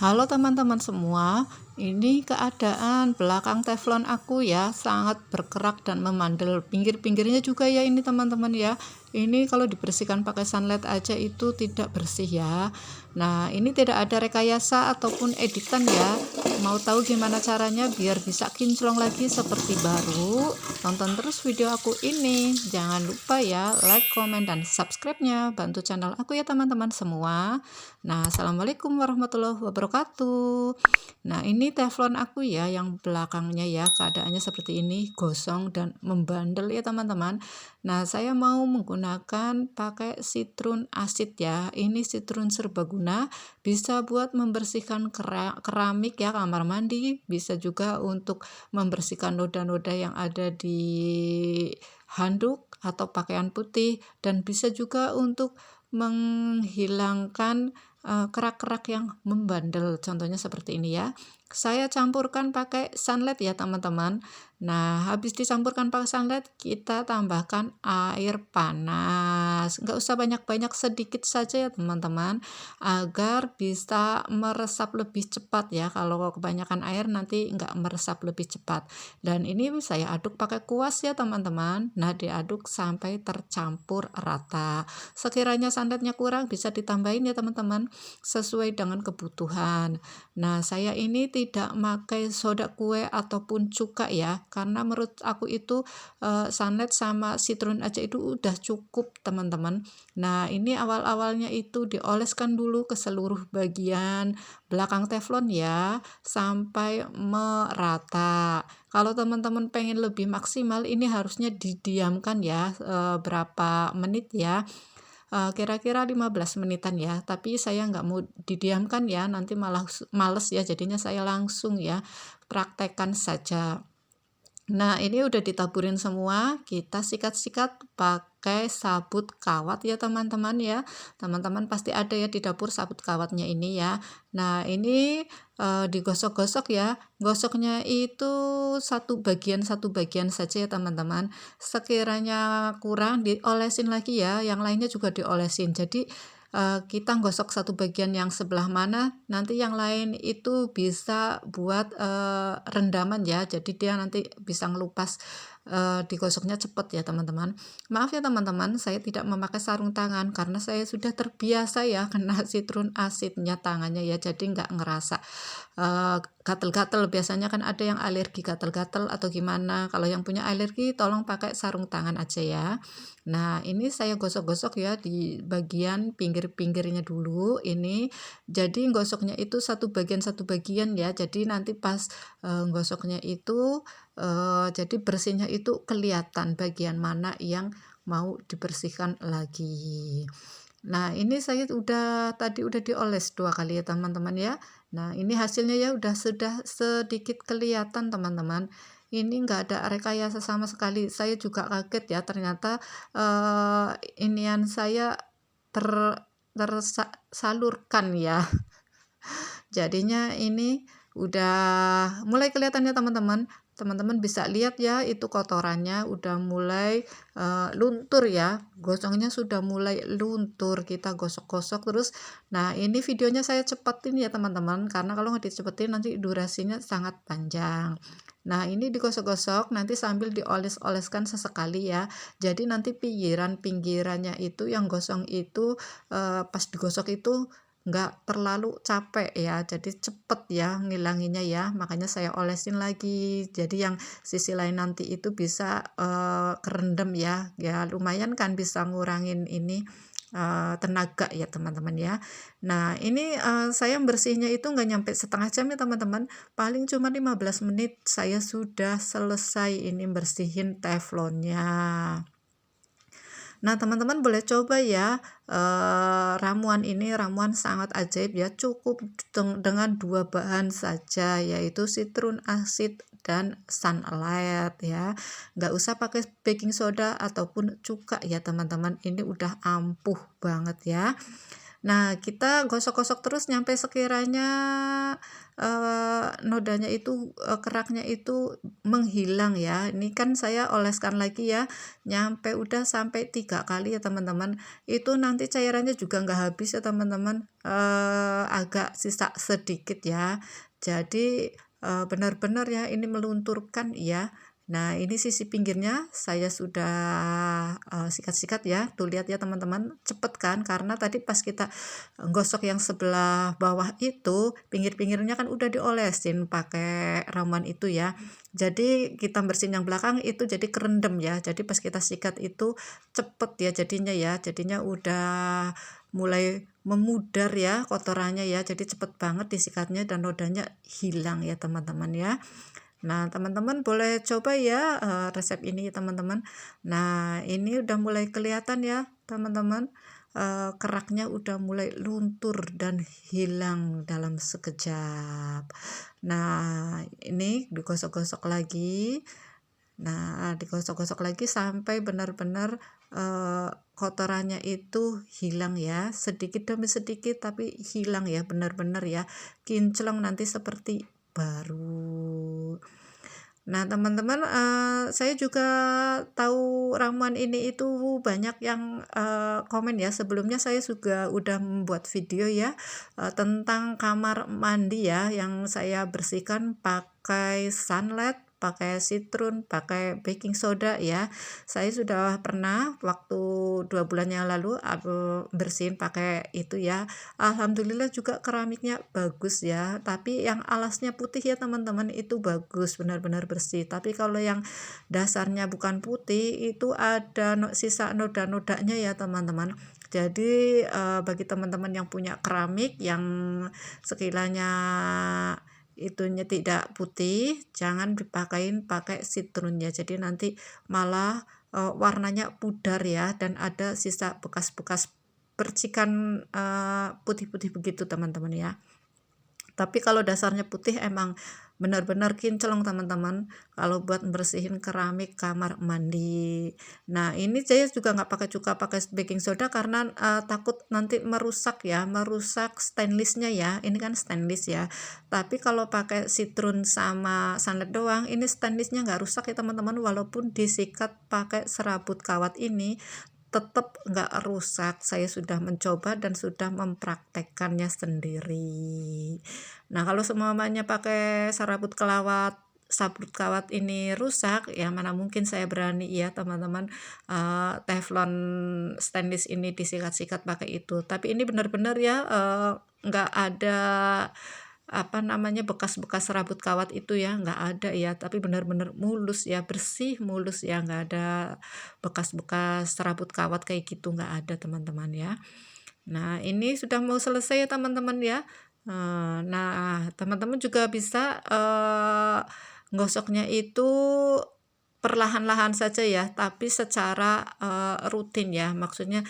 Halo teman-teman semua, ini keadaan belakang teflon aku ya sangat berkerak dan memandel. Pinggir-pinggirnya juga ya ini teman-teman ya. Ini kalau dibersihkan pakai sunlight aja itu tidak bersih ya. Nah, ini tidak ada rekayasa ataupun editan ya. Mau tahu gimana caranya biar bisa kinclong lagi seperti baru? Tonton terus video aku ini. Jangan lupa ya like, komen, dan subscribe-nya. Bantu channel aku ya teman-teman semua. Nah, assalamualaikum warahmatullahi wabarakatuh. Nah, ini teflon aku ya yang belakangnya ya keadaannya seperti ini, gosong dan membandel ya teman-teman. Nah, saya mau menggunakan pakai citron asid ya. Ini citron serbaguna, bisa buat membersihkan keramik ya kamar mandi, bisa juga untuk membersihkan noda-noda yang ada di handuk atau pakaian putih, dan bisa juga untuk menghilangkan kerak-kerak yang membandel, contohnya seperti ini ya. Saya campurkan pakai sunlight ya teman-teman. Nah, habis dicampurkan pakai sunlight, kita tambahkan air panas. Nggak usah banyak-banyak, sedikit saja ya teman-teman, agar bisa meresap lebih cepat ya. Kalau kebanyakan air nanti nggak meresap lebih cepat. Dan ini saya aduk pakai kuas ya teman-teman. Nah, diaduk sampai tercampur rata. Sekiranya sunlightnya kurang, bisa ditambahin ya teman-teman, sesuai dengan kebutuhan. Nah, saya ini tidak pakai soda kue ataupun cuka ya, karena menurut aku itu sunlight sama citron aja itu udah cukup teman-teman. Nah, ini awal-awalnya itu dioleskan dulu ke seluruh bagian belakang teflon ya, sampai merata. Kalau teman-teman pengen lebih maksimal, ini harusnya didiamkan ya berapa menit ya, kira-kira 15 menitan ya, tapi saya nggak mau didiamkan ya, nanti malah males ya, jadinya saya langsung ya praktekkan saja. Nah, ini udah ditaburin semua, kita sikat-sikat pakai sabut kawat ya teman-teman ya. Teman-teman pasti ada ya di dapur sabut kawatnya ini ya. Nah, ini digosok-gosok ya. Gosoknya itu satu bagian saja ya teman-teman. Sekiranya kurang diolesin lagi ya, yang lainnya juga diolesin. Jadi kita gosok satu bagian yang sebelah mana, nanti yang lain itu bisa buat rendaman ya, jadi dia nanti bisa ngelupas, digosoknya cepet ya teman-teman. Maaf ya teman-teman, saya tidak memakai sarung tangan karena saya sudah terbiasa ya kena citron asidnya tangannya ya, jadi nggak ngerasa gatel-gatel. Biasanya kan ada yang alergi gatel-gatel atau gimana, kalau yang punya alergi tolong pakai sarung tangan aja ya. Nah, ini saya gosok-gosok ya di bagian pinggir-pinggirnya dulu ini. Jadi gosoknya itu satu bagian ya. Jadi nanti pas gosoknya itu jadi bersihnya itu kelihatan bagian mana yang mau dibersihkan lagi. Nah, ini saya tadi udah dioles 2 kali ya teman-teman ya. Nah, ini hasilnya ya sudah sedikit kelihatan teman-teman. Ini enggak ada rekayasa sama sekali. Saya juga kaget ya, ternyata inian saya ter tersalurkan ya. Jadinya ini udah mulai kelihatan ya teman-teman. Teman-teman bisa lihat ya, itu kotorannya udah mulai luntur ya. Gosongnya sudah mulai luntur. Kita gosok-gosok terus. Nah, ini videonya saya cepetin ya teman-teman, karena kalau nggak dicepetin nanti durasinya sangat panjang. Nah, ini digosok-gosok nanti sambil dioles-oleskan sesekali ya. Jadi nanti pinggiran-pinggirannya itu yang gosong itu pas digosok itu nggak terlalu capek ya, jadi cepet ya ngilanginnya ya, makanya saya olesin lagi. Jadi yang sisi lain nanti itu bisa kerendam ya, ya lumayan kan bisa ngurangin ini tenaga ya teman-teman ya. Nah, ini saya bersihnya itu nggak nyampe setengah jam ya teman-teman, paling cuma 15 menit saya sudah selesai ini bersihin teflonnya. Nah, teman-teman boleh coba ya, ramuan ini ramuan sangat ajaib ya, cukup dengan 2 bahan saja, yaitu citron asid dan sunlight ya. Nggak usah pakai baking soda ataupun cuka ya teman-teman, ini udah ampuh banget ya. Nah, kita gosok-gosok terus nyampe sekiranya, nodanya itu, keraknya itu menghilang ya. Ini kan saya oleskan lagi ya, nyampe udah sampai 3 kali ya teman-teman. Itu nanti cairannya juga nggak habis ya teman-teman, agak sisa sedikit ya. Jadi, benar-benar ya ini melunturkan ya. Nah, ini sisi pinggirnya saya sudah, sikat-sikat ya. Tuh lihat ya teman-teman, cepet kan? Karena tadi pas kita gosok yang sebelah bawah itu, pinggir-pinggirnya kan udah diolesin pakai ramuan itu ya. Jadi kita bersihin yang belakang itu jadi kerendam ya. Jadi pas kita sikat itu cepet ya jadinya ya. Jadinya udah mulai memudar ya kotorannya ya. Jadi cepet banget disikatnya dan nodanya hilang ya teman-teman ya. Nah, teman-teman boleh coba ya, resep ini teman-teman. Nah, ini udah mulai kelihatan ya teman-teman, keraknya udah mulai luntur dan hilang dalam sekejap. Nah, ini digosok-gosok lagi. Nah, digosok-gosok lagi sampai benar-benar, kotorannya itu hilang ya, sedikit demi sedikit tapi hilang ya, benar-benar ya, kinclong nanti seperti baru. Nah, teman-teman, saya juga tahu ramuan ini itu banyak yang, komen ya, sebelumnya saya juga udah membuat video ya, tentang kamar mandi ya, yang saya bersihkan pakai sunlight, pakai citron, pakai baking soda ya. Saya sudah pernah waktu 2 bulan yang lalu aku bersihin pakai itu ya. Alhamdulillah juga keramiknya bagus ya, tapi yang alasnya putih ya teman-teman itu bagus, benar-benar bersih. Tapi kalau yang dasarnya bukan putih itu ada sisa noda-nodanya ya teman-teman. Jadi bagi teman-teman yang punya keramik yang sekiranya itunya tidak putih, jangan dipakein pakai citron ya. Jadi nanti malah warnanya pudar ya dan ada sisa bekas-bekas percikan, putih-putih begitu teman-teman ya. Tapi kalau dasarnya putih emang benar-benar kinclong teman-teman, kalau buat bersihin keramik kamar mandi. Nah, ini saya juga nggak pakai baking soda karena, takut nanti merusak ya, merusak stainless-nya ya, ini kan stainless ya. Tapi kalau pakai citron sama sunlight doang, ini stainless-nya nggak rusak ya teman-teman, walaupun disikat pakai serabut kawat ini, tetap nggak rusak. Saya sudah mencoba dan sudah mempraktekkannya sendiri. Nah, kalau semuanya pakai sabut kawat ini rusak, ya mana mungkin saya berani ya teman-teman, teflon stainless ini disikat-sikat pakai itu. Tapi ini benar-benar ya, nggak ada apa namanya, bekas-bekas serabut kawat itu ya, nggak ada ya, tapi benar-benar mulus ya, bersih mulus ya, nggak ada bekas-bekas serabut kawat kayak gitu, nggak ada teman-teman ya. Nah, ini sudah mau selesai ya teman-teman ya. Nah, teman-teman juga bisa, gosoknya itu perlahan-lahan saja ya, tapi secara, rutin ya. Maksudnya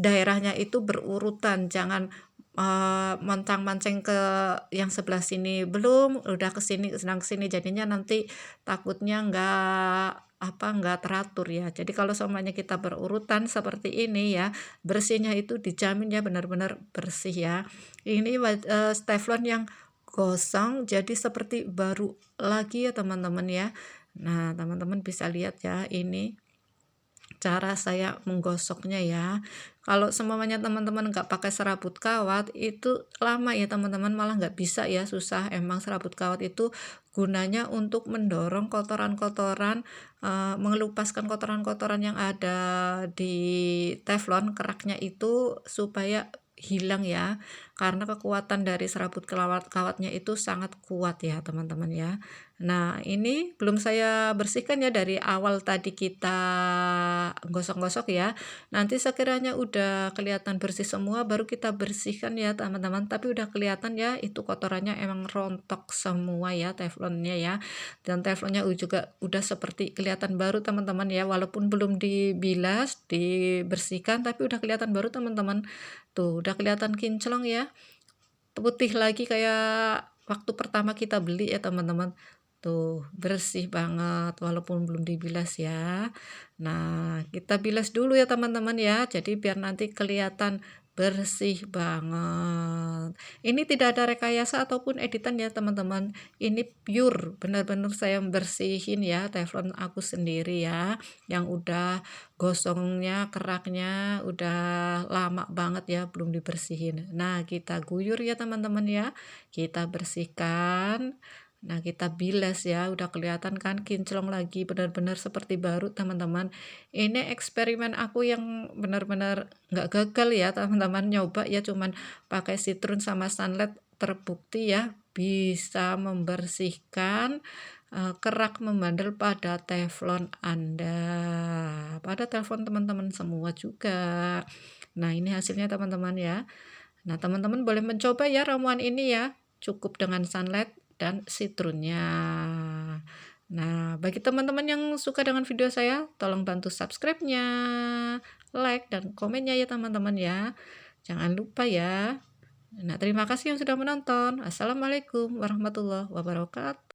daerahnya itu berurutan, jangan, moncang-mancing ke yang sebelah sini belum, udah ke sini, sedang ke sini, jadinya nanti takutnya nggak teratur ya. Jadi kalau semuanya kita berurutan seperti ini ya, bersihnya itu dijamin ya benar-benar bersih ya. Ini teflon yang gosong jadi seperti baru lagi ya teman-teman ya. Nah, teman-teman bisa lihat ya ini cara saya menggosoknya ya. Kalau semuanya teman-teman nggak pakai serabut kawat itu lama ya teman-teman, malah nggak bisa ya, susah. Emang serabut kawat itu gunanya untuk mendorong kotoran-kotoran, mengelupaskan kotoran-kotoran yang ada di teflon keraknya itu supaya hilang ya, karena kekuatan dari serabut kawatnya itu sangat kuat ya teman-teman ya. Nah, ini belum saya bersihkan ya dari awal tadi kita gosok-gosok ya. Nanti sekiranya udah kelihatan bersih semua baru kita bersihkan ya teman-teman. Tapi udah kelihatan ya itu kotorannya emang rontok semua ya teflonnya ya. Dan teflonnya juga udah seperti kelihatan baru teman-teman ya. Walaupun belum dibilas, dibersihkan tapi udah kelihatan baru teman-teman. Tuh, udah kelihatan kinclong ya. Putih lagi kayak waktu pertama kita beli ya teman-teman. Tuh, bersih banget walaupun belum dibilas ya. Nah, kita bilas dulu ya teman-teman ya. Jadi biar nanti kelihatan bersih banget. Ini tidak ada rekayasa ataupun editan ya teman-teman. Ini pure, benar-benar saya bersihin ya teflon aku sendiri ya, yang udah gosongnya, keraknya udah lama banget ya belum dibersihin. Nah, kita guyur ya teman-teman ya, kita bersihkan. Nah, kita bilas ya, udah kelihatan kan kinclong lagi, benar-benar seperti baru teman-teman. Ini eksperimen aku yang benar-benar nggak gagal ya teman-teman, nyoba ya cuman pakai Citron sama Sunlight, terbukti ya bisa membersihkan, kerak membandel pada teflon Anda, pada telepon teman-teman semua juga. Nah, ini hasilnya teman-teman ya. Nah, teman-teman boleh mencoba ya ramuan ini ya, cukup dengan Sunlight dan Citronnya. Nah, bagi teman-teman yang suka dengan video saya, tolong bantu subscribe-nya, like, dan komennya ya teman-teman ya. Jangan lupa ya. Nah, terima kasih yang sudah menonton. Assalamualaikum warahmatullahi wabarakatuh.